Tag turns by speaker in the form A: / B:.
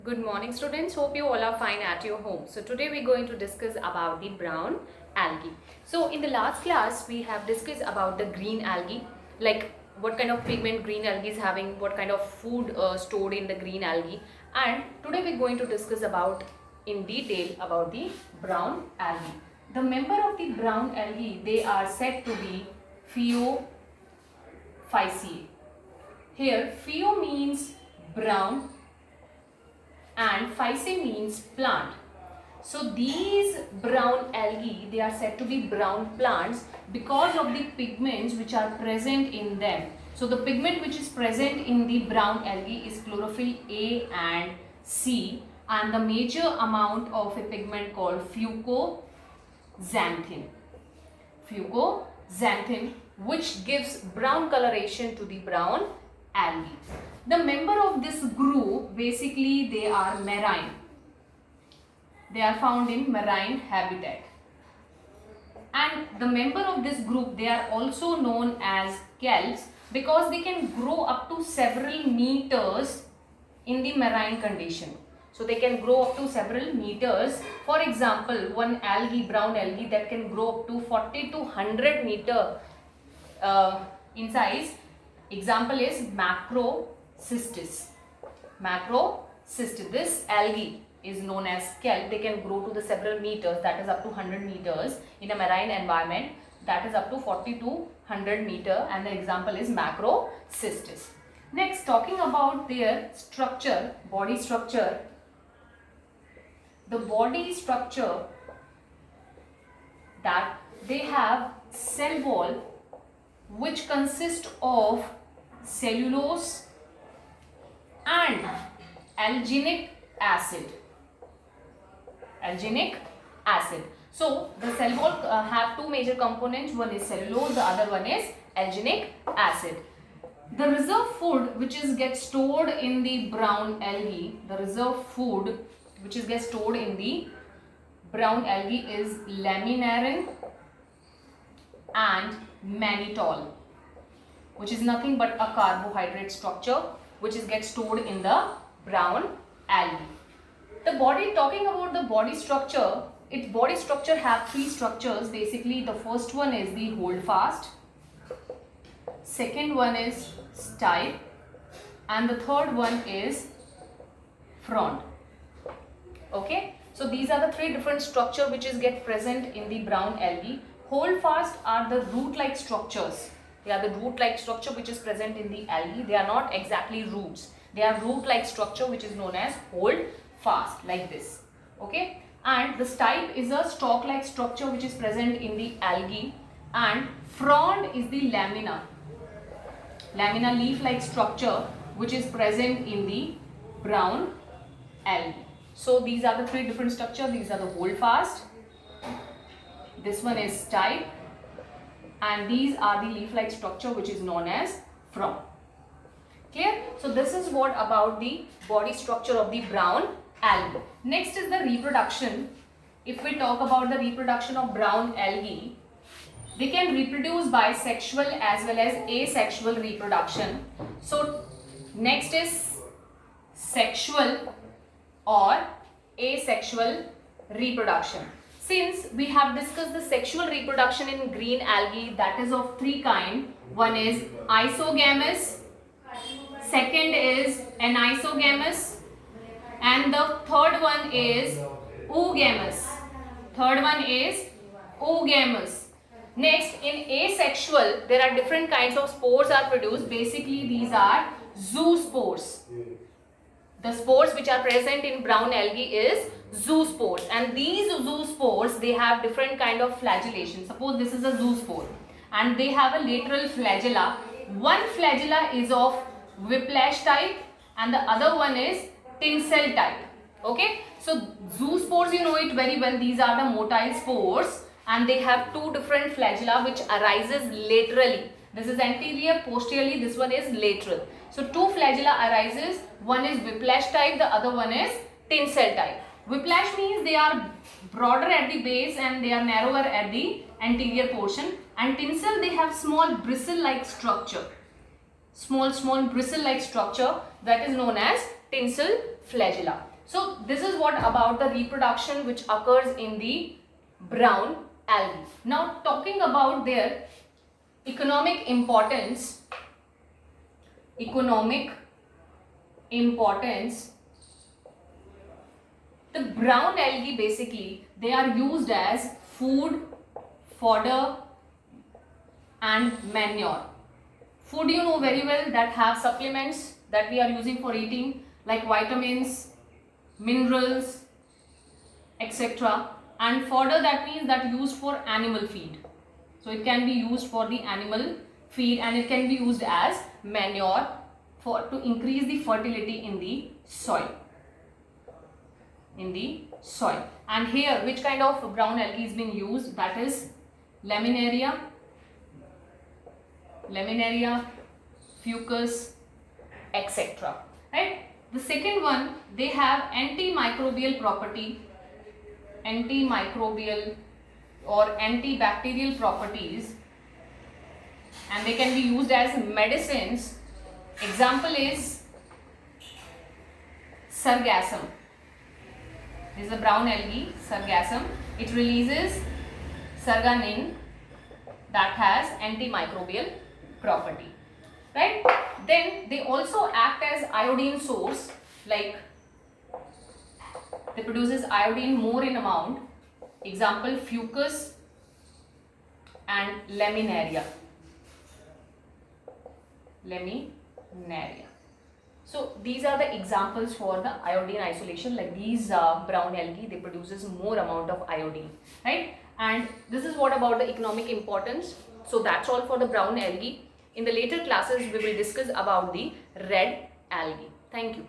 A: Good morning students, hope you all are fine at your home. So today we're going to discuss about the brown algae. So in the last class we have discussed about the green algae, like what kind of pigment green algae is having, what kind of food stored in the green algae, and today we're going to discuss about in detail about the brown algae. The member of the brown algae, they are said to be Phaeophyceae. Here Pheo means brown and Phyceae means plant. So these brown algae, they are said to be brown plants because of the pigments which are present in them. So the pigment which is present in the brown algae is chlorophyll A and C, and the major amount of a pigment called fucoxanthin. Fucoxanthin, which gives brown coloration to the brown algae. The member of this group, basically they are marine. They are found in marine habitat. And the member of this group, they are also known as kelps because they can grow up to several meters in the marine condition. So they can grow up to several meters. For example, one algae, brown algae, that can grow up to 40 to 100 meter in size. Example is Macrocystis. Macrocystis. This algae is known as kelp. They can grow to the several meters, that is up to 100 meters in a marine environment, that is up to 40 to 100 meter, and the example is Macrocystis. Next, talking about their structure, body structure. The body structure, that they have cell wall which consists of cellulose and alginic acid. So the cell wall have two major components. One is cellulose, the other one is alginic acid. The reserve food which is get stored in the brown algae, is laminarin and mannitol, which is nothing but a carbohydrate structure which is get stored in the brown algae. The body, talking about the body structure, its body structure have three structures. Basically, the first one is the holdfast, second one is stipe, and the third one is frond. Okay, so these are the three different structure which is get present in the brown algae. Holdfast are the root-like structures. They are the root-like structure which is present in the algae. They are not exactly roots. They are root-like structure which is known as holdfast, like this. Okay, and the stipe is a stalk-like structure which is present in the algae, and frond is the lamina leaf-like structure which is present in the brown algae. So these are the three different structure. These are the holdfast, this one is stipe, and these are the leaf-like structure which is known as frond. Clear? So this is what about the body structure of the brown algae. Next is the reproduction. If we talk about the reproduction of brown algae, they can reproduce by sexual as well as asexual reproduction. So next is sexual or asexual reproduction. Since we have discussed the sexual reproduction in green algae, that is of three kinds. One is isogamous, second is anisogamous, and the third one is oogamous. Next, in asexual, there are different kinds of spores are produced. Basically, these are zoospores. The spores which are present in brown algae is zoospores, and these zoospores, they have different kind of flagellation. Suppose this is a zoospore and they have a lateral flagella. One flagella is of whiplash type and the other one is tinsel type. Okay, so zoospores, you know it very well. These are the motile spores and they have two different flagella which arises laterally. This is anterior, posteriorly, this one is lateral. So two flagella arises, one is whiplash type, the other one is tinsel type. Whiplash means they are broader at the base and they are narrower at the anterior portion, and tinsel, they have small bristle-like structure. Small bristle-like structure, that is known as tinsel flagella. So this is what about the reproduction which occurs in the brown algae. Now talking about their economic importance, the brown algae basically, they are used as food, fodder and manure. Food, you know very well, that have supplements that we are using for eating like vitamins, minerals, etc. And fodder, that means that used for animal feed. So it can be used for the animal feed and it can be used as manure to increase the fertility in the soil. And here which kind of brown algae is being used? That is Laminaria, Fucus, etc. Right? The second one, they have antimicrobial property, or antibacterial properties, and they can be used as medicines. Example is Sargassum. This is a brown algae, Sargassum. It releases sarganin that has antimicrobial property. Right? Then they also act as iodine source, like they produces iodine more in amount. Example Fucus and Laminaria. So these are the examples for the iodine isolation, like these brown algae, they produces more amount of iodine, right? And this is what about the economic importance. So that's all for the brown algae. In the later classes, we will discuss about the red algae. Thank you.